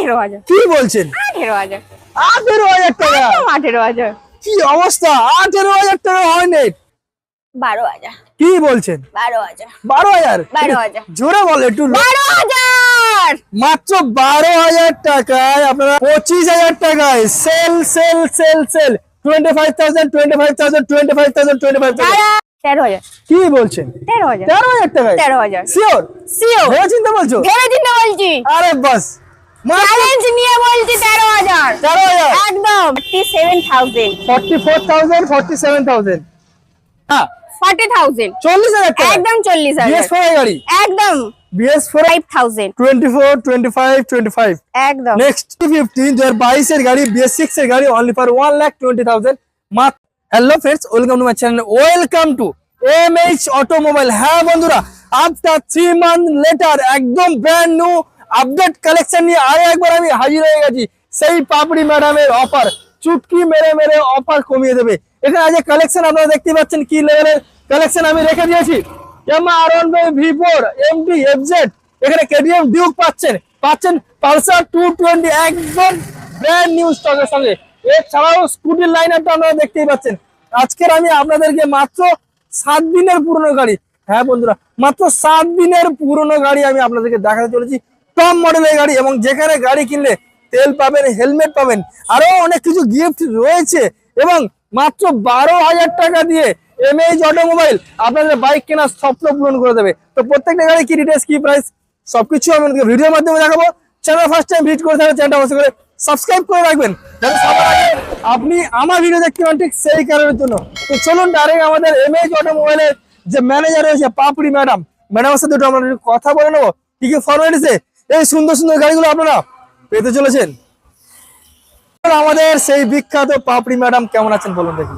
18,000 কি বলছেন? 18,000 18,000 টাকা? একদম 18,000 কি অবস্থা, 18,000 টাকা হয় নাই? 12,000 কি বলছেন? 12,000 12,000? 12,000 জোরে বল একটু। 12,000 মাত্র 12,000 টাকায় আপনারা 25,000 টাকায় সেল সেল সেল সেল 25,000 25,000 25,000 25,000। 13,000 কি বলছেন? 13,000 13,000 টাকায়? 13,000 শিওর? সিও ভেবে চিন্তা বলছো? ভেবে চিন্তা বলছি, আরে বাস, চ্যালেঞ্জ নিয়ে বলছি 13,000 13,000 একদম 47,000 44,000 47,000 হ্যাঁ 40,000 40,000 টাকা একদম 40,000 BS4 গাড়ি একদম BS4 5,000 24 25 25 একদম নেক্সট 15 2022 এর গাড়ি BS6 এর গাড়ি অনলি ফর 1,20,000 মাত্র। Hello friends, welcome to my channel, welcome to MH automobile. হ্যাঁ বন্ধুরা, আফটার 3 মান্থ লেটার একদম ব্র্যান্ড নিউ আপডেট কালেকশন নিয়ে আরো একবার আমি হাজির হয়ে গেছি। সেই পাপড়ি ম্যাডামের অফার, চুটকি মেরে মেরে অফার কমিয়ে দেবে। এখানে আজ কালেকশন আপনারা দেখতে পাচ্ছেন কি লেভেলের কালেকশন আমি রেখে দিয়েছি। Yamaha R1 V4 MT FZ, এখানে KTM ডিউক পাচ্ছেন পালসার 220 একদম ব্র্যান্ড নিউ স্টকের সঙ্গে। এছাড়াও স্কুটির লাইন আপটা আপনারা দেখতেই পাচ্ছেন। আজকের আমি আপনাদেরকে মাত্র 7 দিনের পুরনো গাড়ি, হ্যাঁ বন্ধুরা মাত্র 7 দিনের পুরনো গাড়ি আমি আপনাদেরকে দেখাতে চলেছি। টপ মডেলের গাড়ি, এবং যেখানে গাড়ি কিনলে তেল পাবেন, হেলমেট পাবেন, আরো অনেক কিছু গিফট রয়েছে, এবং মাত্র 12,000 টাকা দিয়ে MH অটোমোবাইল আপনাদের বাইক কেনার স্বপ্ন পূরণ করে দেবে। তো প্রত্যেকটা গাড়ি কি ডিটেইলস, কি প্রাইস, সবকিছু আমি আপনাদের ভিডিওর মাধ্যমে দেখাবো। চ্যানেল ফার্স্ট টাইম ভিজিট করে থাকলে চ্যানেলটা অবশ্যই করে সাবস্ক্রাইব করে রাখবেন, যাতে সবার আগে আপনি আমার ভিডিও দেখতে পান, ঠিক সেই কারণের জন্য। তো চলুন ডাইরেক্ট আমাদের MH অটোমোবাইলের যে ম্যানেজার রয়েছে পাপড়ি ম্যাডামের সাথে একটু আমরা কথা বলে নেবো কি কি ফরম্যালিটিসে এই সুন্দর সুন্দর গাড়িগুলো আপনারা পেতে চলেছেন। আমাদের সেই বিখ্যাত পাপড়ি ম্যাডাম, কেমন আছেন বলুন দেখি?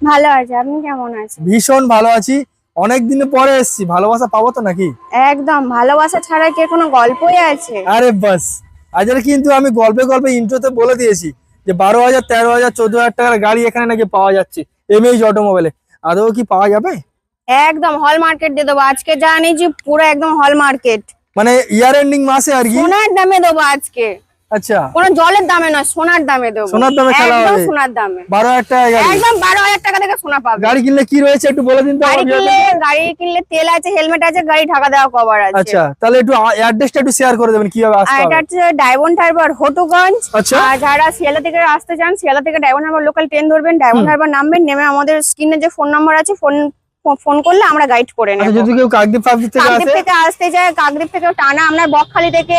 ভালো আছে, আপনি কেমন আছেন? ভীষণ ভালো আছি, অনেক দিন পরে এসেছি, ভালোবাসা পাবো তো নাকি? একদম, ভালোবাসা ছাড়া কি কোনো গল্পই আছে? আরে বাস, আজকে কিন্তু আমি গল্পে গল্পে ইন্ট্রোতে বলে দিয়েছি যে 12,000 13,000 14,000 টাকার গাড়ি এখানে নাকি পাওয়া যাচ্ছে MH অটোমোবাইলে। আদৌ কি পাওয়া যাবে? একদম হল মার্কেট দিয়ে দেবো আজকে, জানি যে পুরো একদম হল মার্কেট, মানে ইয়ার এন্ডিং মাসে আর কি? সোনার দামে দেবো আজকে। আচ্ছা, কোনো জলের দামে নয়, সোনার দামে দেবো। সোনার দামে খেলা একদম হবে? সোনার দামে 12,000 টাকা গাড়ি, একদম 12,000 টাকা থেকে সোনা পাবে। গাড়ি কিনলে কি রয়েছে একটু বলে দিন তো গাড়ি আমাকে। কিনলে তেল আছে, হেলমেট আছে, গাড়ি ঢাকা দেওয়া কভার আছে। আচ্ছা, তাহলে একটু অ্যাড্রেসটা একটু শেয়ার করে দেবেন কিভাবে আর আসতে এটা হবে। হচ্ছে ডায়মন্ড হারবার হটুগঞ্জ। আচ্ছা। আর যারা শিয়ালদা থেকে আসতে চান, শিয়ালদা থেকে ডায়মন্ড হারবার লোকাল ট্রেন ধরবেন, ডায়মন্ড হারবার নামবেন, নেমে আমাদের স্ক্রিনে যে ফোন নাম্বার আছে ফোন করলে আমরা গাইড করে নেব। আচ্ছা, যদি কেউ কাকদ্বীপ থেকে কাকদ্বীপ আসে? থেকে আসতে চায়, কাকদ্বীপ থেকে টানা আপনার বকখালি থেকে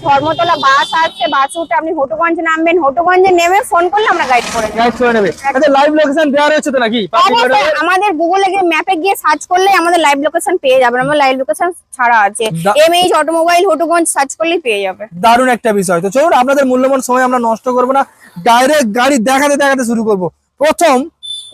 ধর্মতলা বাস আসছে, বাস উঠে আপনি হটুগঞ্জে নামবেন, হটুগঞ্জে নেমে ফোন করলে আমরা গাইড করে নেব। গাইড করে নেবে। আচ্ছা, লাইভ লোকেশন দেওয়া রয়েছে তো নাকি? অবশ্যই আমাদের গুগলে গিয়ে ম্যাপে গিয়ে সার্চ করলে আমাদের লাইভ লোকেশন পেয়ে যাবেন। আমাদের লাইভ লোকেশন ছাড়া আছে, MH অটোমোবাইল হটুগঞ্জ সার্চ করলেই পেয়ে যাবে। দারুণ একটা বিষয়। তো চলুন, আপনাদের মূল্যবান সময় আমরা নষ্ট করবো না, ডাইরেক্ট গাড়ি দেখাতে দেখাতে শুরু করব। প্রথম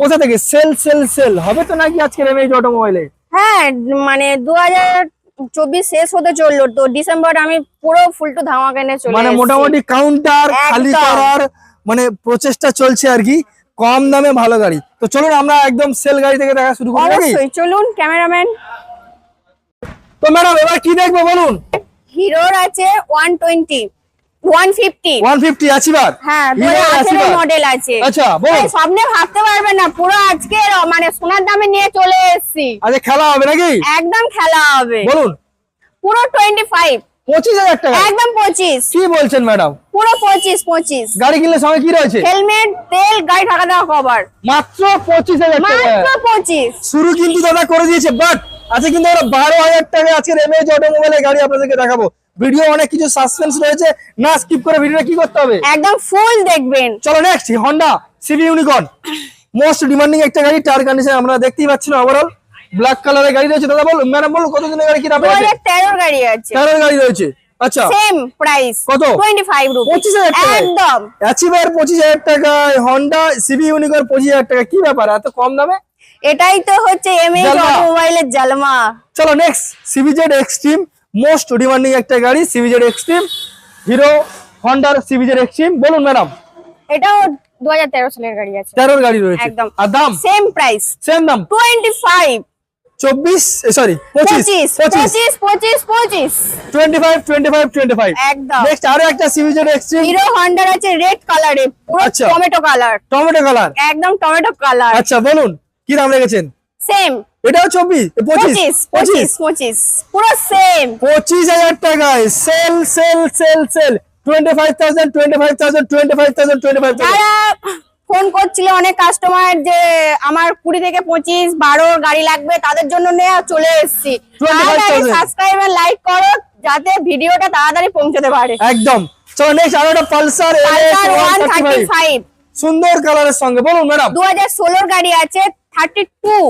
কোথা থেকে? সেল সেল সেল হবে তো নাকি আজকে MH অটোমোবাইলে? হ্যাঁ, মানে 2024 শেষ হতে চললো, তো ডিসেম্বর আমি পুরো ফুল টু ধামাকা নিয়ে চলে মানে এসেছি। মোটামুটি কাউন্টার খালি একদম। করার মানে প্রচেষ্টা চলছে আর কি, কম দামে ভালো গাড়ি। তো চলুন আমরা একদম সেল গাড়ি থেকে দেখা শুরু করি নাকি? অবশ্যই, চলুন ক্যামেরাম্যান। তো ম্যাডাম এবার কি দেখবো বলুন? হিরোর আছে 120 150 150 আছে বার? হ্যাঁ, Hero 2018 আছে মডেল আছে। আচ্ছা, বল। এই স্বপ্নে ভাবতে পারবেন না, পুরো আজকে মানে সোনার দামে নিয়ে চলে এসেছি। আচ্ছা, খেলা হবে নাকি? একদম খেলা হবে, বলুন। পুরো 25 25,000 টাকা? একদম 25 কি বলছেন ম্যাডাম? পুরো 25 গাড়ি কিনলে সঙ্গে কি রয়েছে? হেলমেট, তেল, গাড়ি ঢাকা দেওয়া কভার। মাত্র 25,000 টাকা? মাত্র 25। শুরু কিন্তু দাদা করে দিয়েছে, বাট আজকে কিন্তু আমরা 12,000 টাকা আজকের MH অটোমোবাইলের গাড়ি আপনাদেরকে দেখাবো। ভিডিও অনেক কিছু সাসপেন্স রয়েছে, না স্কিপ করে ভিডিওটা কি করতে হবে একদম ফুল দেখবেন। চলো next, Honda CV unicorn, most demanding একটা গাড়ি। টায়ার কন্ডিশন আমরা দেখতেই পাচ্ছি না, ওভারঅল ব্ল্যাক কালারের গাড়ি রয়েছে। দাদা বলুন, ম্যাডাম বলুন, কত দিনের গাড়ি কি দাম আছে? 2013 গাড়ি আছে, টায়ারের গাড়ি রয়েছে। আচ্ছা, সেম প্রাইস কত? 25 রুপি। 25,000 টাকা? একদম অ্যাচিভার 25,000 টাকায়, হন্ডা সিভি ইউনিকর্ন 25,000 টাকা, কি ব্যাপার এত কম দামে? এটাই তো হচ্ছে MH জালমা। অটোমোবাইলের জালমা। চলো next, CBZ Xtreme, most demanding একটা গাড়ি সিভিজেড এক্সট্রিম, হিরো হন্ডার সিভিজেড এক্সট্রিম। বলুন ম্যাডাম। এটাও 2013 সালের গাড়ি আছে। 13 গাড়ি রয়েছে, একদম আর দাম সেম প্রাইস, সেম দাম? 25। 24 সরি 25 25 25 25 একদম। নেক্সট আরো একটা সিভিজেড এক্সট্রিম হিরো হন্ডার আছে রেড কালারে, পুরো আচ্ছা। Tomato colour, tomato colour. একদম টমেটো কালার। আচ্ছা বলুন কি দাম রেখেছেন? সেম এটাও 24 25 পুরো সেম। 25,000 টাকায় সেল সেল সেল সেল 25,000 যারা ফোন করছিল অনেক কাস্টমার যে আমার 20 থেকে 25 12 গাড়ি লাগবে, তাদের জন্য নেওয়া চলে এসেছি। 25,000 সাবস্ক্রাইব আর লাইক করো যাতে ভিডিওটা তাড়াতাড়ি পৌঁছতে পারে। একদম। চলো নেক্সট আরো একটা পালসার পালসার 135 সুন্দর কালারের সঙ্গে বলুন ম্যাডাম। 2016 গাড়ি আছে 32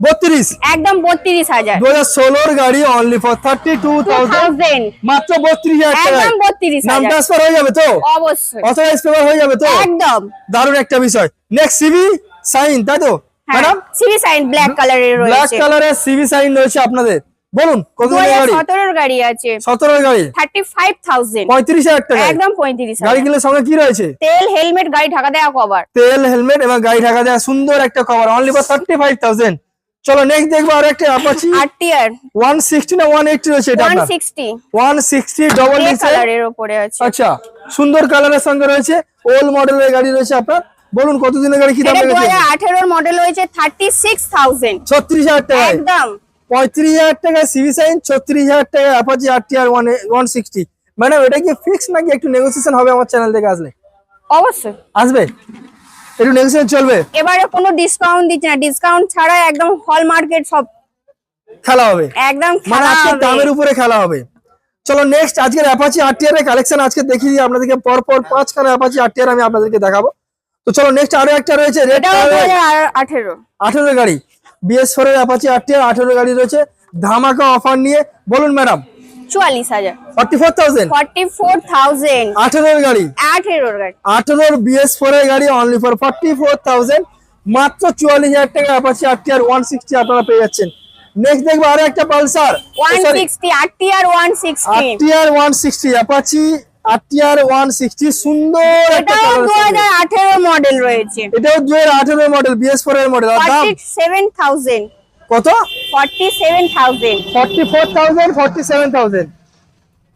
32 একদম 32,000 2016 গাড়ি অনলি ফর 32,000 মাত্র 32,000 টাকা। একদম 32,000 নাম ট্রান্সফার হয়ে যাবে তো? অবশ্যই অথরাইজ পেপার হয়ে যাবে তো? একদম। দারুণ একটা বিষয়। নেক্সট সিভি সাইন তাই তো ম্যাডাম? সিভি সাইন ব্ল্যাক কালারের ব্ল্যাক রয়েছে, কালারের সিভি সাইন রয়েছে আপনাদের। বলুন কত গাড়ি? 2017 গাড়ি আছে 17 গাড়ি 35,000 35,000 টাকা। একদম 35,000 গাড়ি কিনলে সঙ্গে কি রয়েছে? তেল হেলমেট গাড়ি ঢাকা দেওয়া কভার। তেল হেলমেট এবং গাড়ি ঢাকা দেওয়া সুন্দর একটা কভার অনলি ফর 35,000। চলো নেক্সট দেখবো আর একটা অ্যাপাচি আরটিআর 160 না 180 রয়েছে এটা আপনার? 160 160 ডবল গ্রে ডিক্স। কালারের উপরে আছে। আচ্ছা সুন্দর কালারের সঙ্গে রয়েছে, ওল্ড মডেলের গাড়ি রয়েছে আপনার। বলুন কত দিনের গাড়ি, কি দাম এটা রেখেছেন? 2018 এর মডেল হয়েছে 36,000 36,000 টাকা। একদম 35,000 টাকা সিভি সাইন, 36,000 টাকা অ্যাপাচি আরটিআর 160। ম্যাডাম এটা কি ফিক্স নাকি একটু নেগোসিয়েশন হবে আমার চ্যানেল থেকে আসলে? অবশ্যই আসবে একটু নেগোসিয়েশন চলবে? এবারে কোনো ডিসকাউন্ট দিচ্ছে না, ডিসকাউন্ট ছাড়া একদম হল মার্কেট সব খেলা হবে একদম মানে খেলা আজকে হবে। দামের উপরে খেলা হবে। চলো নেক্সট আজকের অ্যাপাচি আরটিআর এর কালেকশন আজকে দেখিয়ে দিই আপনাদেরকে, পর পর 5 খানা অ্যাপাচি আরটিআর আমি আপনাদেরকে দেখাবো। তো চলো নেক্সট আরো একটা রয়েছে রেড এটাও কালারের 2018 18 গাড়ি BS4 এর অ্যাপাচি আরটিআর 18 গাড়ি রয়েছে ধামাকা অফার নিয়ে। বলুন ম্যাডাম 44,000 44,000 44,000 18 এর গাড়ি 18 এর গাড়ি 18 BS4 এর গাড়ি অনলি ফর 44,000 মাত্র 44,000 টাকা অ্যাপাচি আরটিআর 160 আপনারা পেয়ে যাচ্ছেন। নেক্সট দেখবো আরো একটা Pulsar 160 RTR 160 RTR 160 Apache RTR 160 সুন্দর একটা এটাও কালার। 2018 মডেল রয়েছে এটাও 2018 মডেল BS4 এর মডেল। আর দাম 47,000 কত? 47,000 44,000 47,000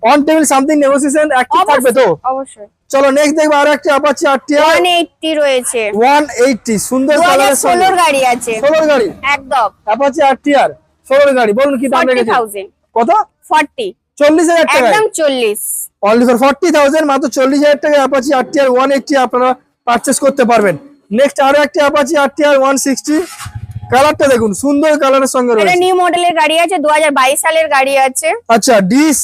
on table something negotiation active থাকবে তো? অবশ্যই চলো নেক্সট দেখবো আরো একটা অ্যাপাচি আরটিআর 180 রয়েছে 180 সুন্দর কালারের 2016 গাড়ি আছে 16 গাড়ি একদম অ্যাপাচি আরটিআর 16 গাড়ি। বলুন কি দাম রেখেছেন? 40,000 কত? 40 40,000 টাকা একদম 40 অনলি ফর 40,000 মাত্র 40,000 টাকা অ্যাপাচি আরটিআর 180 আপনারা পারচেজ করতে পারবেন। নেক্সট আরো একটা অ্যাপাচি আরটিআর 160 কালারটা দেখুন সুন্দর কালারের সঙ্গে এটা রয়েছে। নিউ মডেলের গাড়ি আছে 2022 সালের গাড়ি আছে আচ্ছা ডিস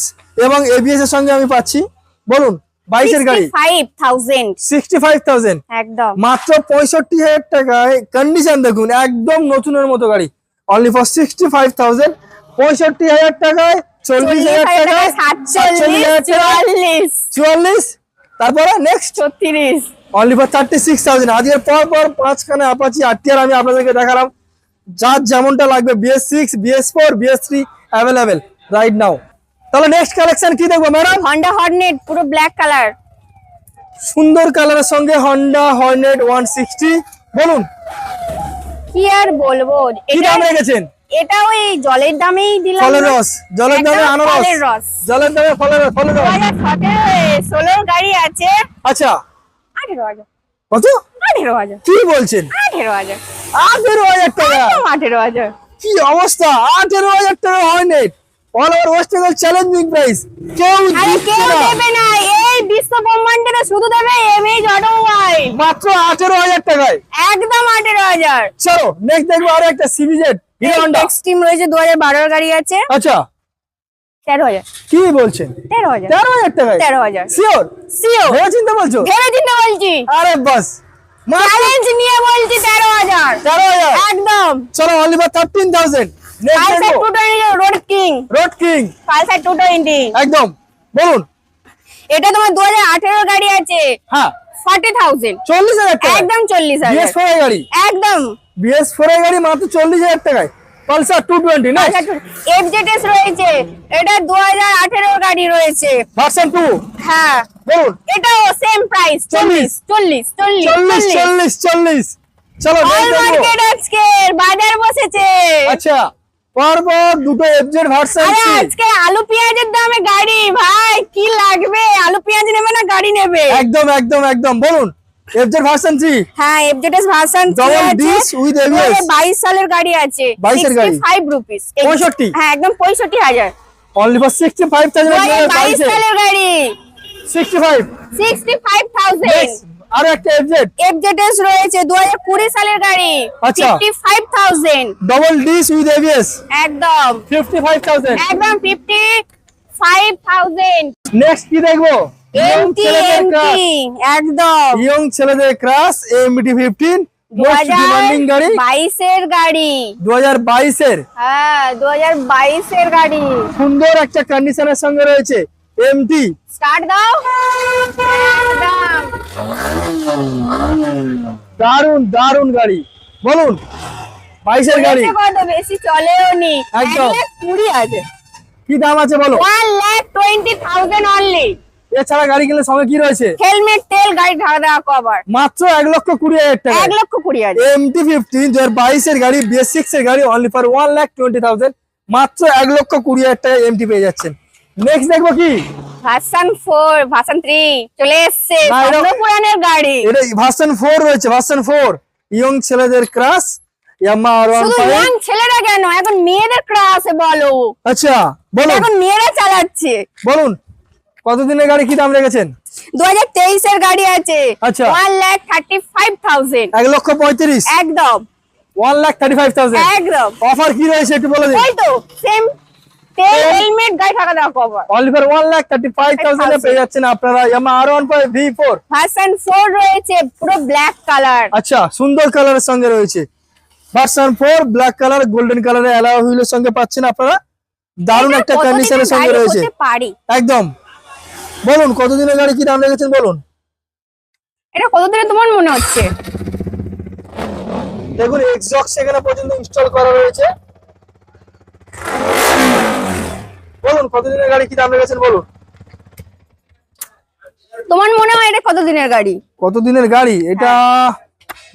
এবং এবিএস এর সঙ্গে আমি পাচ্ছি। বলুন 22 এর গাড়ি 65,000 65,000 একদম মাত্র 65,000 টাকায় কন্ডিশন দেখুন একদম নতুনের মতো গাড়ি অনলি ফর 65,000 65,000 টাকায় 40,000 টাকায় 47 44 তারপরে নেক্সট 36 অনলি ফর 36,000। আজকের পর পর 5 খানা অ্যাপাচি আরটিআর আমি আপনাদেরকে দেখালাম, যার যেমনটা লাগবে BS6 BS4 BS3 available right now. তাহলে নেক্সট কালেকশন কি দেখবো ম্যাডাম? হন্ডা হর্নেট পুরো ব্ল্যাক কালার সুন্দর কালারের সঙ্গে হন্ডা হর্নেট 160। বলুন কি আর বলবো, কি দাম রেখেছেন? এটা ওই জলের দামেই দিলাম ফলের না। রস, জলের দামে একদম আনারস, ফলের রস। জলের দামে ফলের রস। 2016 গাড়ি আছে আচ্ছা 18,000 কত 18,000 কি বলছেন? 18,000 18,000 টাকা একদম 18,000 কি অবস্থা? 18,000 টাকা Hornet all over West Bengal challenging price. কেউ আরে দিচ্ছে কেউ না। দেবে না, এই বিশ্ব ব্রহ্মাণ্ডে শুধু দেবে এমএইচ অটোমোবাইল মাত্র 18,000 টাকায়। একদম 18,000 চলো নেক্সট দেখবো আরো একটা সিভিজেড হিরো হন্ডা। এক্সট্রিম রয়েছে 2012 এর গাড়ি আছে আচ্ছা 13,000 কি বলছেন? 13,000 13,000 টাকায় 13,000 শিওর? সিও ভেবে চিন্তা বলছো? ভেবে চিন্তে বলছি, আরে বাস চ্যালেঞ্জ নিয়ে বলছি 13,000 13,000। একদম। চলো অনলি ফর 13,000। নেক্সট পালসার দেখবো 220 road king, road king Pulsar 220 একদম। বলুন এটা তোমার 2018 এর গাড়ি আছে হ্যাঁ 40,000 40,000 টাকা একদম 40,000 BS4 এর গাড়ি একদম। BS4 এর গাড়ি মাত্র 40,000 টাকায় পালসার 220 না এফজেডএস রয়েছে, এটা 2018 এর গাড়ি রয়েছে ভার্সন 2। হ্যাঁ বলুন এটাও সেম প্রাইস 40 40 40 40 40। চলো অল next দেখবো। মার্কেট আজকে বাজার বসেছে। আচ্ছা পরপর দুটো এফজেড ভার্সন আরে আজকে আলু পেঁয়াজের দামে গাড়ি ভাই, কি লাগবে? আলু পেঁয়াজ নেবে না গাড়ি নেবে? একদম একদম একদম বলুন। এফজেড ভার্সন 3 হ্যাঁ, এফজেডএস ভার্সন 3 ডবল আছে, ডিস উইথ এবিএস 22 সালের গাড়ি আছে, 22 এর গাড়ি। 65 রুপিস। 65? হ্যাঁ, একদম 65,000। অনলি ফর 65,000 22 সালের গাড়ি 65। 65,000। আর একটা এফজেড এফজেডএস রয়েছে 2020 সালের গাড়ি, আচ্ছা। 55,000। ডবল ডিস উইথ এবিএস একদম 55,000। একদম 55,000। নেক্সট কি দেখবো? এমটি একদম ইয়ং ছেলেদের ক্রাশ এমটি 15 মোস্ট ডিমান্ডিং গাড়ি 2022 এর গাড়ি। 2022 এর হ্যাঁ, 2022 এর গাড়ি। সুন্দর একটা কন্ডিশনের সঙ্গে রয়েছে এমটি। স্টার্ট দাও। দারুন দারুন গাড়ি, বলুন 22 এর গাড়ি কত বেশি চলেও নি, একদম। 1,20,000। কি দাম আছে বলো? 1,20,000 অনলি। এছাড়া গাড়ি কিনলে সঙ্গে কি রয়েছে? হেলমেট, তেল, গাড়ি ঢাকা দেওয়া কভার। মাত্র 1,20,000 টাকা। 1,20,000। এমটি 15 2022 এর গাড়ি, BS6 এর গাড়ি অনলি ফর 1,20,000। মাত্র 1,20,000 টাকা এমটি পেয়ে যাচ্ছেন। নেক্সট দেখবো কি? ভার্সন 4 ভার্সন 3 চলে এসেছে, না, এটা- পুরানের গাড়ি। এটা ভার্সন 4 রয়েছে, ভার্সন 4 ইয়ং ছেলেদের ক্রাশ ইয়ামাহা শুধু R15। ইয়াং ছেলেরা কেন, এখন মেয়েদের ক্রাশ বলো। আচ্ছা বলুন এখন মেয়েরা চালাচ্ছে। বলুন কতদিনের গাড়ি, কি দাম রেখেছেন? 2023 এর গাড়ি আছে, আচ্ছা। 1,35,000। 1,35,000। একদম 1,35,000। একদম অফার কি রয়েছে একটু বলে দিন। ওই তো সেম, তেল, হেলমেট, গাড়ি ঢাকা দেওয়া কভার। অনলি ফর 1,35,000 এ পেয়ে যাচ্ছেন আপনারা ইয়ামাহা R15 V4। ভার্সন 4 রয়েছে, পুরো ব্ল্যাক কালার। আচ্ছা সুন্দর কালারের সঙ্গে রয়েছে ভার্সন 4 ব্ল্যাক কালার গোল্ডেন কালারের অ্যালয় হুইলের সঙ্গে পাচ্ছেন আপনারা। দারুণ একটা কন্ডিশনের সঙ্গে রয়েছে পারি। একদম। বলুন কতদিনের গাড়ি, কি দাম রেখেছেন বলুন। এটা কতদিনে তোমার মনে হচ্ছে? দেখুন এক্সজস্ট সেখানে পর্যন্ত ইনস্টল করা রয়েছে। বলুন কতদিনের গাড়ি, কি দাম রেখেছেন বলুন। তোমার মনে হয় এটা কতদিনের গাড়ি? কতদিনের গাড়ি এটা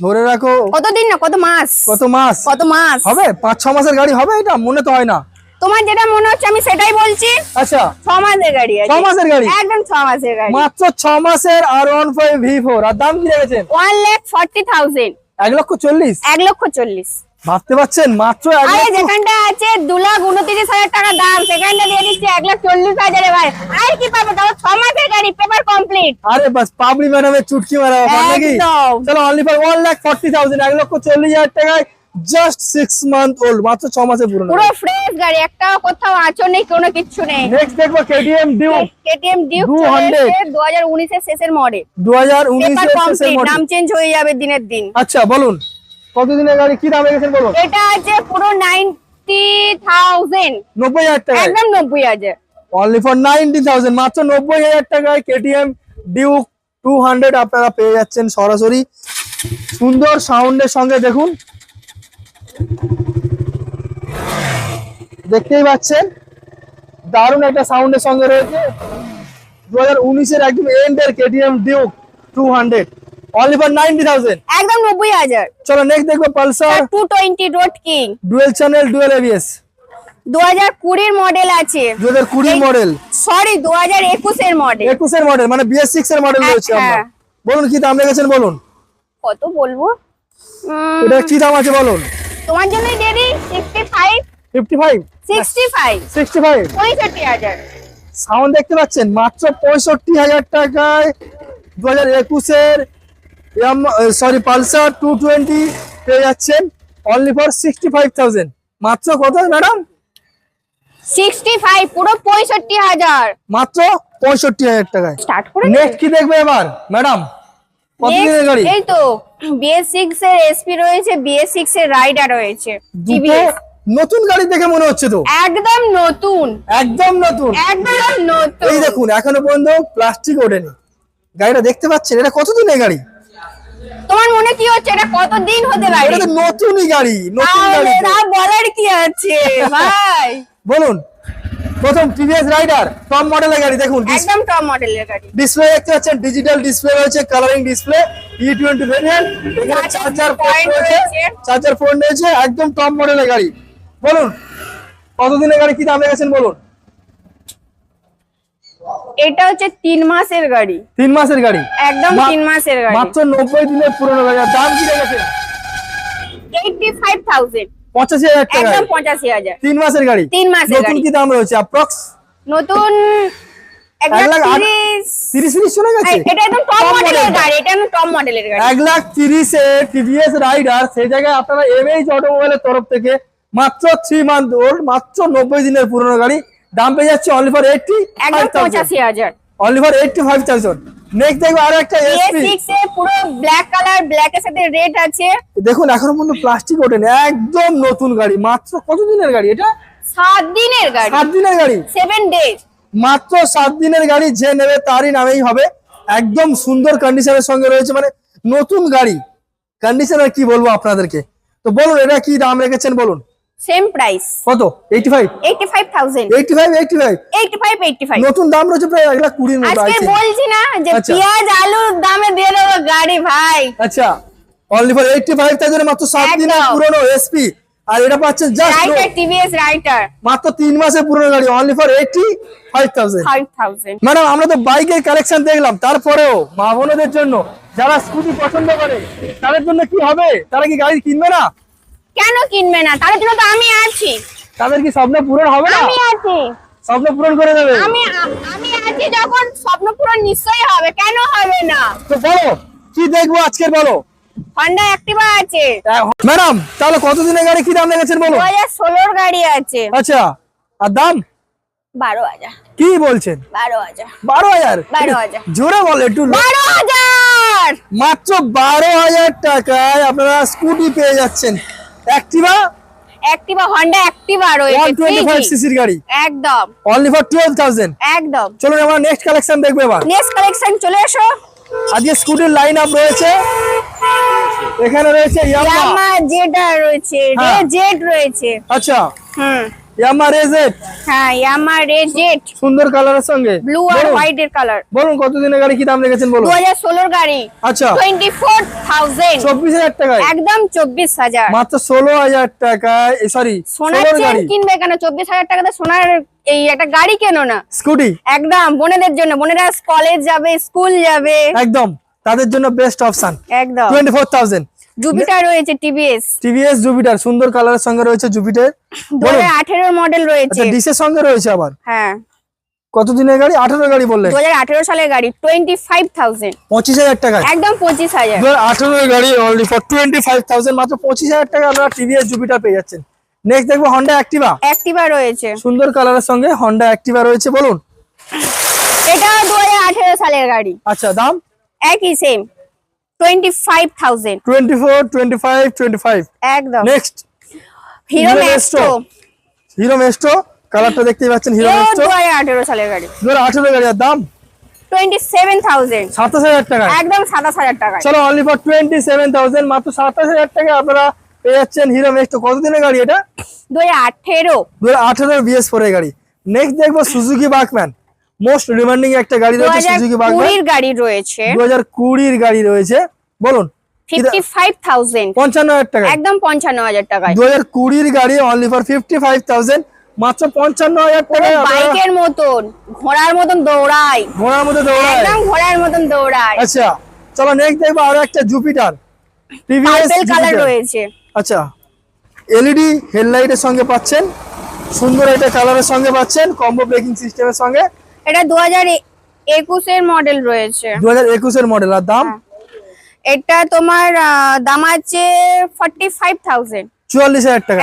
ধরে রাখো, কতদিন না, কত মাস? কত মাস কত মাস হবে? 5-6 মাসের গাড়ি হবে, এটা মনে তো হয় না। তোমার যেটা মনে হচ্ছে আমি সেটাই বলছি। আচ্ছা 6 মাসের গাড়ি আছে। 6 মাসের গাড়ি? একদম 6 মাসের গাড়ি। মাত্র 6 মাসের R15 V4। আর দাম কি রেখেছেন? 1,40,000। 1,40,000। 1,40,000। ভাবতে পারছেন মাত্র আরে যেখানটা আছে 2,29,000 টাকা দাম, সেখানটা দিয়ে দিচ্ছি 1,40,000 এ ভাই। আর কি পাবো? তাও 6 মাসের গাড়ি, পেপার কমপ্লিট। আরে বাস পাবলি ম্যাডামের চুটকি মারা ব্যাপার নাকি? একদম। চলো অনলি ফর 1,40,000 1,40,000 টাকায় জাস্ট 6 মান্থ ওল্ড, মাত্র 6 মাসের পুরনো। পুরো ফ্রেশ গাড়ি, একটা কোথাও আঁচড় নেই, কোনো কিচ্ছু নেই। নেক্সট দেখবো KTM ডিউক KTM ডিউক 200 2019 এর শেষের মডেল। 2019 পেপার এর শেষের কমপ্লিট, মডেল। নাম চেঞ্জ হয়ে যাবে দিনের দিন। আচ্ছা বলুন কতদিনের গাড়ি, কি দাম রেখেছেন বলুন। এটা আছে পুরো 90,000। 90,000 টাকায় একদম 90,000। অনলি ফর 90,000, মাত্র 90,000 টাকায় KTM ডিউক 200 আপনারা পেয়ে যাচ্ছেন সরাসরি। সুন্দর সাউন্ডের সঙ্গে দেখুন, দেখতেই পাচ্ছেন দারুণ একটা সাউন্ডের সঙ্গে রয়েছে। 2019 এর একদম এন্ডের KTM ডিউক 200 অনলি ফর 90,000। একদম 90,000। চলো নেক্সট দেখবো Pulsar 220 road king dual channel dual ABS 2020 এর মডেল আছে। 2020 মডেল, সরি 2021 এর মডেল। 21 এর মডেল, মানে BS6 এর মডেল রয়েছে হ্যাঁ। আপনার। বলুন কি দাম রেখেছেন বলুন। কত বলবো? এটা কি দাম আছে বলুন। তোমার জন্যই দেরি। 65 55 65 65 65,000। সাউন্ড দেখতে পাচ্ছেন মাত্র 65,000 টাকায় 2021 এর সরি পালসার 220 পেয়ে যাচ্ছেন অনলি ফর 65,000। মাত্র কত ম্যাডাম? 65 পুরো 65,000। মাত্র 65,000 টাকায়। স্টার্ট করে নেক্সট কি দেখবে এবার ম্যাডাম? কতদিনের গাড়ি? এই তো BS6 এর SP রয়েছে, BS6 এর রাইডার রয়েছে। দুটো নতুন গাড়ি দেখে মনে হচ্ছে তো। একদম নতুন, একদম নতুন। একদম নতুন। এই দেখুন এখনো পর্যন্ত প্লাস্টিক ওঠেনি। গাড়িটা দেখতে পাচ্ছেন, এটা কতদিনের গাড়ি? তোমার মনে কি হচ্ছে এটা কতদিন হতে পারে? এটা তো নতুনই গাড়ি, নতুন গাড়ি তো। তা বলার কি আছে ভাই? বলুন প্রথম টিভিএস রাইডার টপ মডেলের গাড়ি দেখুন। একদম টপ মডেলের গাড়ি। ডিসপ্লে দেখতে পাচ্ছেন, ডিজিটাল ডিসপ্লে রয়েছে, কালারিং ডিসপ্লে, E20 ভেরিয়েন্ট, এখানে চার্জার পয়েন্ট রয়েছে, চার্জার পয়েন্ট রয়েছে, একদম টপ মডেলের গাড়ি। বলুন কতদিনের গাড়ি কি দাম রেখেছেন বলুন। এটা হচ্ছে 3 মাসের গাড়ি, 3 মাসের গাড়ি, একদম 3 মাসের গাড়ি, মাত্র 90 দিনের পুরনো গাড়ি। আর দাম কি রেখেছেন? 85,000, 85,000 টাকা, একদম 85,000। 3 মাসের গাড়ি, 3 মাসের নতুন গাড়ি, কি দাম রয়েছে অ্যাপ্রক্স? নতুন 1,30,000 30 চলে গেছে। এটা একদম টপ মডেলের গাড়ি, এটা একদম টপ মডেলের গাড়ি। 1,30,000 এ টিভিএস রাইডার, সেই জায়গায় আপনারা এমএইচ অটোমোবাইলের তরফ থেকে মাত্র 3 মান্থ ওল্ড, মাত্র 90 দিনের পুরনো গাড়ি, দাম পেয়ে যাচ্ছে অনলি ফর একদম 85,000, 85,000। Only for 85,000। নেক্সট দেখো আরো একটা এসপি, BS6 এ পুরো ব্ল্যাক কালার, ব্ল্যাক এর সাথে রেড আছে। দেখুন এখনো পর্যন্ত প্লাস্টিক ওঠেনি, একদম নতুন গাড়ি। মাত্র কত দিনের গাড়ি এটা? 7 দিনের গাড়ি, 7 দিনের গাড়ি, 7 ডেজ। মাত্র 7 দিনের গাড়ি, যে নেবে তারই নামেই হবে। একদম সুন্দর কন্ডিশনের সঙ্গে রয়েছে, মানে নতুন গাড়ি। কন্ডিশন আর কি বলবো আপনাদেরকে। তো বলুন এটা কি দাম রেখেছেন বলুন। সেম প্রাইস, কত? 85, 85,000, 85। নতুন দাম রয়েছে প্রায় 1,20,000 মতো আজকে আছে। বলছি না যে আচ্ছা। পেঁয়াজ আলুর দামে দিয়ে দেবো গাড়ি ভাই। আচ্ছা, অনলি ফর 85,000 মাত্র 7 দিনের একদম। পুরনো এসপি। আর এটা পাচ্ছেন জাস্ট রাইটার, টিভিএস রাইটার, মাত্র 3 মাসের পুরনো গাড়ি, অনলি ফর 85,000। 5,000। ম্যাডাম আমরা তো বাইকের কালেকশন দেখলাম, তারপরেও মা বোনদের জন্য যারা স্কুটি পছন্দ করে তাদের জন্য কি হবে? তারা কি গাড়ি কিনবে না? কেন কিনবে না? তার জন্য তো আমি আছি, তাদের কি স্বপ্ন পূরণ হবে না? আমি আছি, স্বপ্ন পূরণ করে দেবে। আমি আছি যখন স্বপ্ন পূরণ নিশ্চয়ই হবে, কেন হবে না? তো বলো কি দেখবো আজকে বলো। হন্ডা অ্যাক্টিভা আছে, ম্যাডাম তাহলে কত দিনের গাড়ি কি দাম রেখেছেন বলো। 2016 গাড়ি আছে, আচ্ছা, আর দাম 12,000, কি বলছেন? 12,000, 12,000? 12,000, জোরে বল একটু। 12,000। মাত্র 12,000 টাকায় আপনারা স্কুটি পেয়ে যাচ্ছেন। অ্যাক্টিভা, অ্যাক্টিভা, হন্ডা অ্যাক্টিভা রয়েছে 125 সিসির গাড়ি, একদম, অনলি ফর 12,000। একদম। চলুন আমরা নেক্সট কালেকশন দেখবো এবার। নেক্সট কালেকশন চলে এসো। আজকে স্কুটির লাইন আপ রয়েছে, এখানে রয়েছে ইয়ামাহা, ইয়ামা জেড রয়েছে, হ্যাঁ। জেড রয়েছে। আচ্ছা হুম, ইয়ামাহা রেজেড, হ্যাঁ ইয়ামা জেড, সুন্দর কালারের সঙ্গে। ব্লু আর বলুন, হোয়াইট এর কালার। বলুন কত দিনের গাড়ি কি দাম রেখেছেন বলুন। 2016 গাড়ি, আচ্ছা 24,000, 24,000 টাকায়, একদম 24,000। মাত্র 16,000 টাকায়, সরি সোনার 16 চেন গাড়ি কিনবে কেন? 24,000 টাকাতে সোনার এই একটা গাড়ি কেনো না। স্কুটি, একদম বোনেদের জন্য, বোনেরা কলেজ যাবে, স্কুল যাবে, একদম তাদের জন্য বেস্ট অপশন। একদম। 24,000। জুপিটার রয়েছে, টিভিএস টিভিএস জুপিটার, সুন্দর কালারের সঙ্গে রয়েছে জুপিটার। 2018 মডেল রয়েছে। আচ্ছা ডিসের সঙ্গে রয়েছে আবার। হ্যাঁ, কত দিনের গাড়ি? 18 গাড়ি বললেন। 2018 সালের গাড়ি, 25,000, 25,000 টাকায়, একদম 25,000। 2018 গাড়ি অনলি ফর 25,000, মাত্র 25,000 টাকা আপনারা টিভিএস জুপিটার পেয়ে যাচ্ছেন। নেক্সট দেখবো হন্ডা অ্যাক্টিভা, অ্যাক্টিভা রয়েছে, সুন্দর কালারের সঙ্গে হন্ডা অ্যাক্টিভা রয়েছে। বলুন এটা 2018 সালের গাড়ি, আচ্ছা দাম একই সেম, 25,000, 24, 25, 25। একদম। Next hero Hero Maestro, hero Maestro, কালারটা দেখতেই পাচ্ছেন হিরো এও মেস্ট্রো, 2018 সালের গাড়ি, 2018 গাড়ি। আর দাম 27,000, 27,000 টাকায়। একদম 27,000 টাকায়। চলো অনলি ফর 27,000, মাত্র 27,000 টাকা আপনারা পেয়ে যাচ্ছেন হিরো মেস্ট্রো। কত দিনের গাড়ি এটা? 2018, 2018 BS4 এর গাড়ি। নেক্সট দেখবো সুজুকি বাকম্যান, মোস্ট ডিমান্ডিং একটা গাড়ি রয়েছে সুজুকি বাকম্যান, 2020 গাড়ি রয়েছে, 2020 গাড়ি রয়েছে। বলুন 55,000, 55,000 টাকা, একদম 55,000 টাকায়। 2020 গাড়ি অনলি ফর 55,000, মাত্র 55,000 টাকায় আপনারা বাইকের মতন, ঘোড়ার মতন দৌড়ায়, ঘোড়ার মধ্যে দৌড়ায়। একদম ঘোড়ার মতন দৌড়ায়। আচ্ছা চলো নেক্সট দেখবো আরো একটা Jupiter, TVS purple colour Jupiter. রয়েছে, আচ্ছা এলইডি হেডলাইটের সঙ্গে পাচ্ছেন, সুন্দর একটা কালারের সঙ্গে পাচ্ছেন, কম্বো ব্রেকিং সিস্টেমের সঙ্গে। এটা 2021 এর মডেল রয়েছে। 2021 এর মডেল। আর দাম এটা তোমার দাম আছে 45,000, 44,000 টাকা,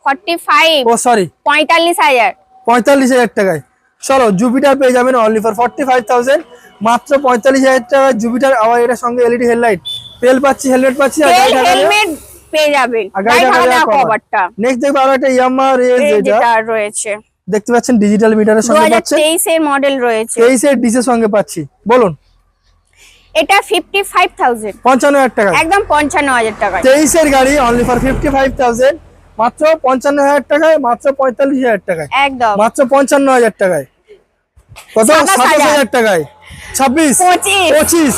45, ও সরি 45,000, 45,000 টাকায়। চলো জুপিটার পেয়ে যাবেন অনলি ফর 45,000, মাত্র 45,000 টাকা জুপিটার। আবার এটার সঙ্গে এলইডি হেডলাইট, তেল পাচ্ছি, হেলমেট পাচ্ছি, আর গাড়ি ঢাকা হেলমেট পেয়ে যাবেন, গাড়ি ঢাকা কভারটা। নেক্সট দেখবো আরো একটা ইয়ামাহা রেজ, যেটা যেটা রয়েছে দেখতে পাচ্ছেন ডিজিটাল মিটারের সঙ্গে পাচ্ছেন, 2023 এর মডেল রয়েছে। 23 এর ডিসের সঙ্গে পাচ্ছি। বলুন এটা 55,000, 55,000 টাকা, একদম 55,000 টাকায়। 23 এর গাড়ি অনলি ফর 55,000, মাত্র 55,000 টাকায়, মাত্র 45,000 টাকায়, একদম মাত্র 55,000 টাকায়। কত? 27,000 টাকায়। 26, 25,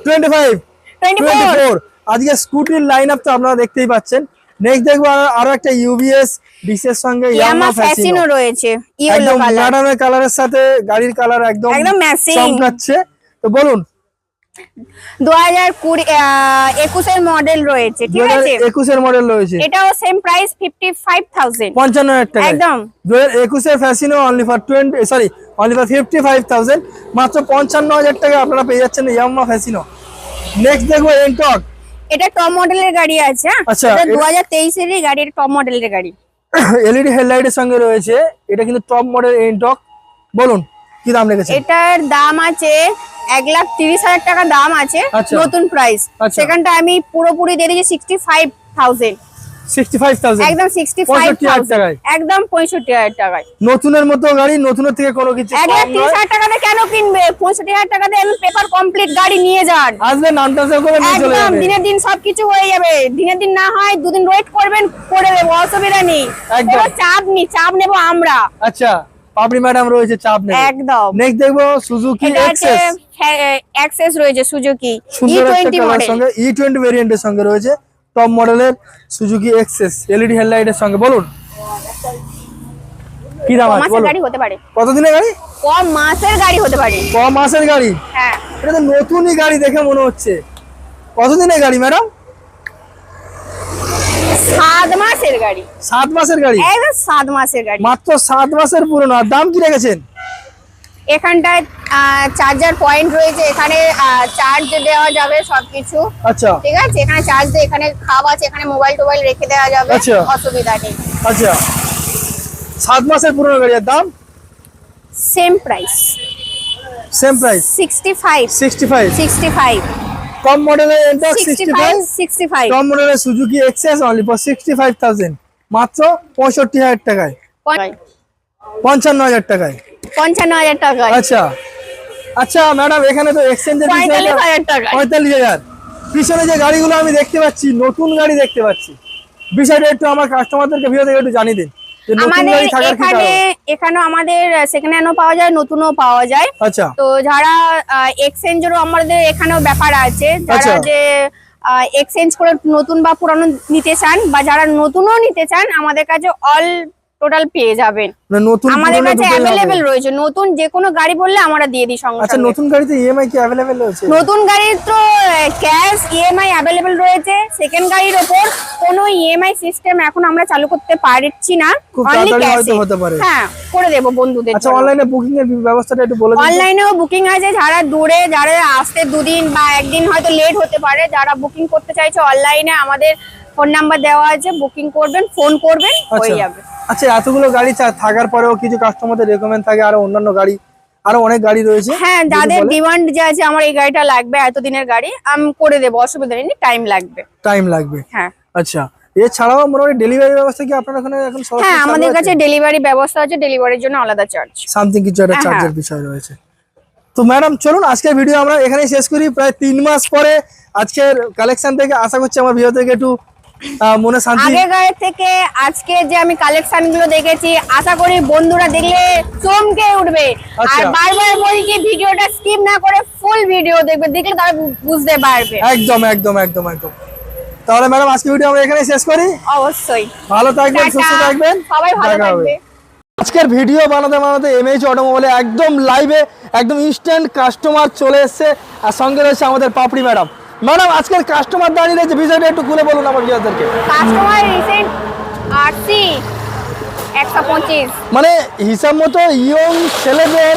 25, 24। আজকে স্কুটির লাইন আপ তো আপনারা দেখতেই পাচ্ছেন, নেক্সট দেখবো আরো একটা ইউবিএস ডিসের সঙ্গে ইয়ামাহা ইয়ামাহা ফ্যাসিনো ফ্যাসিনো রয়েছে ইয়েলো একদম কালার, ম্যাডামের কালারের সাথে গাড়ির কালার একদম একদম ম্যাচিং। চমকাচ্ছে। তো বলুন 2021 এর মডেল রয়েছে, ঠিক আছে? 2021 এর মডেল রয়েছে, এটাও সেম প্রাইস 55,000 55,000 টাকা একদম। 2021 এর ফ্যাসিনো অনলি ফর 55,000, মাত্র 55,000 টাকা আপনারা পেয়ে যাচ্ছেন ইয়ামাহা ফ্যাসিনো। নেক্সট দেখবো এনটর্ক। এটা টপ মডেলের গাড়ি আছে, হ্যাঁ? আচ্ছা, এটা 2023 এরই গাড়ি, এটা টপ মডেলের গাড়ি। এলইডি হেডলাইটের সঙ্গে রয়েছে, এটা কিন্তু টপ মডেল এনটর্ক। বলুন কি দাম রেখেছে? এটার দাম আছে 1,30,000 টাকা দাম আছে, আচ্ছা। নতুন প্রাইস। আচ্ছা। সেখানটা আমি পুরোপুরি দিয়ে দিয়েছি 65,000, 65,000 একদম 65,000 টাকায়। 65,000, একদম 65,000 টাকায়। নতুনের মতো গাড়ি, নতুনের থেকে কোনো কিছু কম নয়। 1,30,000 টাকাতে কেন কিনবে? 65,000 টাকাতে আমি পেপার কমপ্লিট গাড়ি নিয়ে যান, আসবে নামটা সেভ করে নিয়ে চলে একদম যাবে। দিনের দিন সবকিছু হয়ে যাবে। দিনের দিন না হয় দুদিন ওয়েট করবেন, করে দেবো, অসুবিধা নেই। একদম। কোনো চাপ নেই, চাপ নেবো আমরা, আচ্ছা, পাপড়ি ম্যাডাম রয়েছে, চাপ নেই একদম। নেক্সট দেখবো সুজুকি এটা আছে এক্সএস, অ্যাক্সেস রয়েছে সুজুকি সুন্দর একটা E20 কালার মডেল। সঙ্গে E20 ভেরিয়েন্টের সঙ্গে রয়েছে, টপ মডেলের সুজুকি এক্সএস এলইডি হেডলাইটের সঙ্গে। বলুন কি দাম আছে? মাসের বলুন গাড়ি হতে পারে, কতদিনের গাড়ি? কম মাসের গাড়ি হতে পারে, ক মাসের গাড়ি? হ্যাঁ। এটা তো নতুনই গাড়ি দেখে মনে হচ্ছে। কতদিনের গাড়ি ম্যাডাম? 7 মাসের গাড়ি, 7 মাসের গাড়ি, একদম 7 মাসের গাড়ি। মাত্র 7 মাসের পুরনো। আর দাম কি রেখেছেন? এখানটায় চার্জার পয়েন্ট রয়েছে, এখানে চার্জ দেওয়া যাবে সবকিছু, আচ্ছা ঠিক আছে? এখানে চার্জ দিয়ে, এখানে খাওয়া আছে, এখানে মোবাইল টোবাইল রেখে দেওয়া যাবে, আচ্ছা। অসুবিধা নেই। আচ্ছা, 7 মাসের পুরনো গাড়ি। আর দাম? Same price, same price 65, 65। Top মডেলের এনটর্ক 65, টপ মডেলের সুজুকি এক্সএস অনলি ফর 65,000, মাত্র 65,000 টাকায়, 55,000 টাকায়। 55,000 টাকায়, আচ্ছা আচ্ছা ম্যাডাম, এখানে তো এক্সচেঞ্জের 45,000 টাকায়। 45,000। পিছনে যে গাড়িগুলো আমি দেখতে পাচ্ছি, নতুন গাড়ি দেখতে পাচ্ছি, বিষয়টা একটু আমার কাস্টমারদেরকে ভিডিও থেকে একটু জানিয়ে দিন যে নতুন আমাদের গাড়ি থাকার কি এখানে কারণ? এখানেও আমাদের সেকেন্ড হ্যান্ডও পাওয়া যায়, নতুনও পাওয়া যায়। আচ্ছা তো যারা এক্সচেঞ্জেরও আমাদের এখানেও ব্যাপার আছে, যারা আচ্ছা। যে এক্সচেঞ্জ করে নতুন বা পুরানো নিতে চান, বা যারা নতুনও নিতে চান, আমাদের কাছে অল টোটাল পেয়ে যাবেন। না নতুন আমাদের পুরনো কাছে দুটোই হবে। অ্যাভেলেবেল রয়েছে, নতুন যে কোনো গাড়ি বললে আমরা দিয়ে দিই সঙ্গে আচ্ছা, সঙ্গে। নতুন গাড়িতে ইএমআই কি अवेलेबल রয়েছে? নতুন গাড়ির তো ক্যাশ ইএমআই অ্যাভেলেবেল রয়েছে। সেকেন্ড গাড়ির ওপর কোনো ইএমআই সিস্টেম এখন আমরা চালু করতে পারছি না, খুব অনলি তাড়াতাড়ি ক্যাশে। হয়তো হতে পারে। হ্যাঁ, করে দেব বন্ধুদের আচ্ছা, জন্য। অনলাইনে বুকিং এর ব্যবস্থাটা একটু বলে দিন। অনলাইনেও বুকিং আছে, যারা দূরে, যারা আসতে 2 দিন বা 1 দিন হয়তো লেট হতে পারে, যারা বুকিং করতে চাইছে অনলাইনে আমাদের ফোন নাম্বার দেওয়া আছে, বুকিং করবেন, ফোন করবেন, হয়ে যাবে। আচ্ছা, এতগুলো গাড়ি থাকার পরেও কিছু কাস্টমারদের রেকমেন্ড থাকে আরো অন্যান্য গাড়ি, আরো অনেক গাড়ি রয়েছে। হ্যাঁ, যদি যাদের বলে। ডিমান্ড যে আছে আমার এই গাড়িটা লাগবে, এতদিনের গাড়ি, আমি করে দেবো, অসুবিধা নেই, টাইম লাগবে। টাইম লাগবে। হ্যাঁ আচ্ছা, এছাড়াও মোটামুটি ডেলিভারি ব্যবস্থা কি আপনার ওখানে এখন সরাসরি হ্যাঁ, চালু আমাদের আছে? কাছে ডেলিভারি ব্যবস্থা আছে, ডেলিভারির জন্য আলাদা চার্জ। সামথিং কিছু একটা হ্যাঁ, চার্জের হ্যাঁ। বিষয় রয়েছে। তো ম্যাডাম চলুন আজকের ভিডিও আমরা এখানেই শেষ করি। প্রায় 3 মাস পরে আজকের কালেকশন থেকে আশা করছি আমার ভিডিও থেকে একটু মনে শান্তি। আগেকার থেকে আজকে যে আমি কালেকশন গুলো দেখেছি, আশা করি বন্ধুরা দেখলে চমকে উঠবে। আর আচ্ছা। বারবার বলছি ভিডিওটা স্কিপ না করে ফুল ভিডিও দেখবে, দেখলে তারা বুঝতে পারবে। একদম একদম একদম একদম। তাহলে ম্যাডাম আজকের ভিডিও আমরা এখানেই শেষ করি। অবশ্যই, ভালো থাকবেন, টাটা। সুস্থ থাকবেন, সবাই ভালো দেখা হবে। থাকবে। আজকের ভিডিও বানাতে বানাতে এমএইচ অটোমোবাইলে একদম লাইভে একদম ইনস্ট্যান্ট কাস্টমার চলে এসেছে, আর সঙ্গে রয়েছে আমাদের পাপড়ি ম্যাডাম। ম্যাডাম আজকের কাস্টমার দাঁড়িয়ে রয়েছে, বিষয়টা একটু খুলে বলুন আমার ভিউয়ারদেরকে। কাস্টমার রিসেন্ট আরসি 125, মানে হিসাব মতো ইয়ং ছেলেদের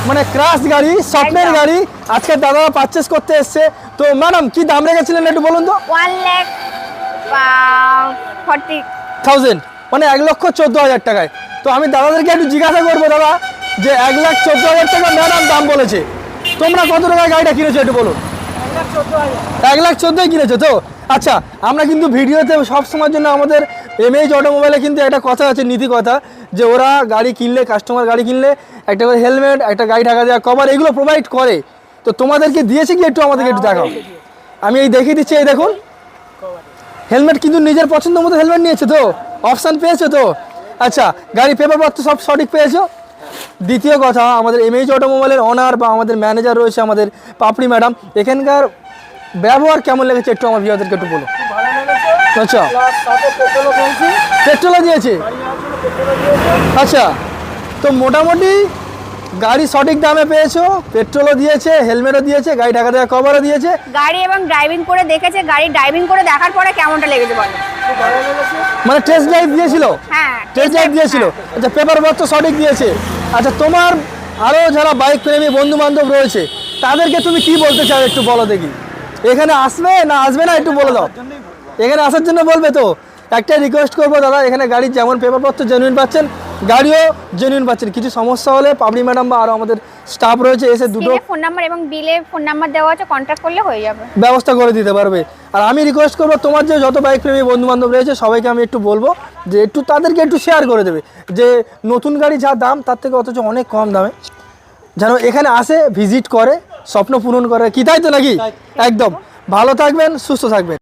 মানে ক্রাশ গাড়ি, স্বপ্নের একদম। গাড়ি আজকে দাদা পারচেস করতে এসছে। তো ম্যাডাম কি দাম রেখেছিলেন একটু বলুন তো? 1,40,000, মানে 1,14,000 টাকায়। তো আমি দাদাদেরকে একটু জিজ্ঞাসা করবো, দাদা যে 1,14,000 টাকা ম্যাডাম দাম বলেছে, তোমরা কত টাকায় গাড়িটা কিনেছো একটু বলুন? 1,14,000 কিনেছো তো? আচ্ছা, আমরা কিন্তু ভিডিওতে সবসময়ের জন্য আমাদের এমএইচ অটোমোবাইলে কিন্তু একটা কথা আছে, নীতি কথা, যে ওরা গাড়ি কিনলে, কাস্টমার গাড়ি কিনলে একটা করে হেলমেট, একটা গাড়ি ঢাকা দেওয়া কভার, এগুলো প্রোভাইড করে। তো তোমাদেরকে দিয়েছে কি একটু আমাদেরকে একটু দেখাও। আমি এই দেখিয়ে দিচ্ছি, এই দেখুন হেলমেট কিন্তু নিজের পছন্দ মতো হেলমেট নিয়েছে তো, অপশান পেয়েছো তো? আচ্ছা, গাড়ি পেপারপত্র সব সঠিক পেয়েছো? দ্বিতীয় কথা, আমাদের এমএইচ অটোমোবাইলের অনার বা আমাদের ম্যানেজার রয়েছে আমাদের পাপড়ি ম্যাডাম, এখানকার ব্যবহার কেমন লেগেছে একটু আমার ভিউয়ারদেরকে একটু বলো। ভালো লেগেছে। আচ্ছা প্লাস সাথে পেট্রোলও ফেলছি, পেট্রোলও দিয়েছে। পেট্রোলও দিয়েছে। আচ্ছা, তো মোটামুটি গাড়ি সঠিক দামে পেয়েছো, পেট্রোলও দিয়েছে, হেলমেটও দিয়েছে, গাড়ি ঢাকা দেওয়া কভারও দিয়েছে। গাড়ি এবং ড্রাইভিং করে দেখেছে, গাড়ি ড্রাইভিং করে দেখার পরে কেমনটা লেগেছে বলো? খুব ভালো লেগেছে। মানে টেস্ট ড্রাইভ দিয়েছিল, হ্যাঁ টেস্ট ড্রাইভ দিয়েছিল। আচ্ছা, পেপার পত্র সঠিক দিয়েছে। আচ্ছা, তোমার আরও যারা বাইক প্রেমী বন্ধু বান্ধব রয়েছে তাদেরকে তুমি কি বলতে চাও একটু বলো দেখি। এখানে আসবে না আসবে না একটু বলে দাও। তার জন্যই বলবো। এখানে আসার জন্য বলবে তো। একটা রিকোয়েস্ট করবো দাদা, এখানে গাড়ির যেমন পেপারপত্র জেনুইন পাচ্ছেন, গাড়িও জেনুইন পাচ্ছেন। কিছু সমস্যা হলে পাবলি ম্যাডাম বা আরও আমাদের স্টাফ রয়েছে, এসে দুটো ফোন নাম্বার এবং বিলে ফোন নাম্বার দেওয়া আছে, কন্ট্যাক্ট করলে হয়ে যাবে। ব্যবস্থা করে দিতে পারবে। আর আমি রিকোয়েস্ট করবো তোমার যে যত বাইক প্রেমী বন্ধু বান্ধব রয়েছে সবাইকে আমি একটু বলবো যে একটু তাদেরকে একটু শেয়ার করে দেবে যে নতুন গাড়ি যা দাম তার থেকে অথচ অনেক কম দামে যেন এখানে আসে, ভিজিট করে, স্বপ্ন পূরণ করে। কি তাই তো নাকি? একদম। ভালো থাকবেন, সুস্থ থাকবেন।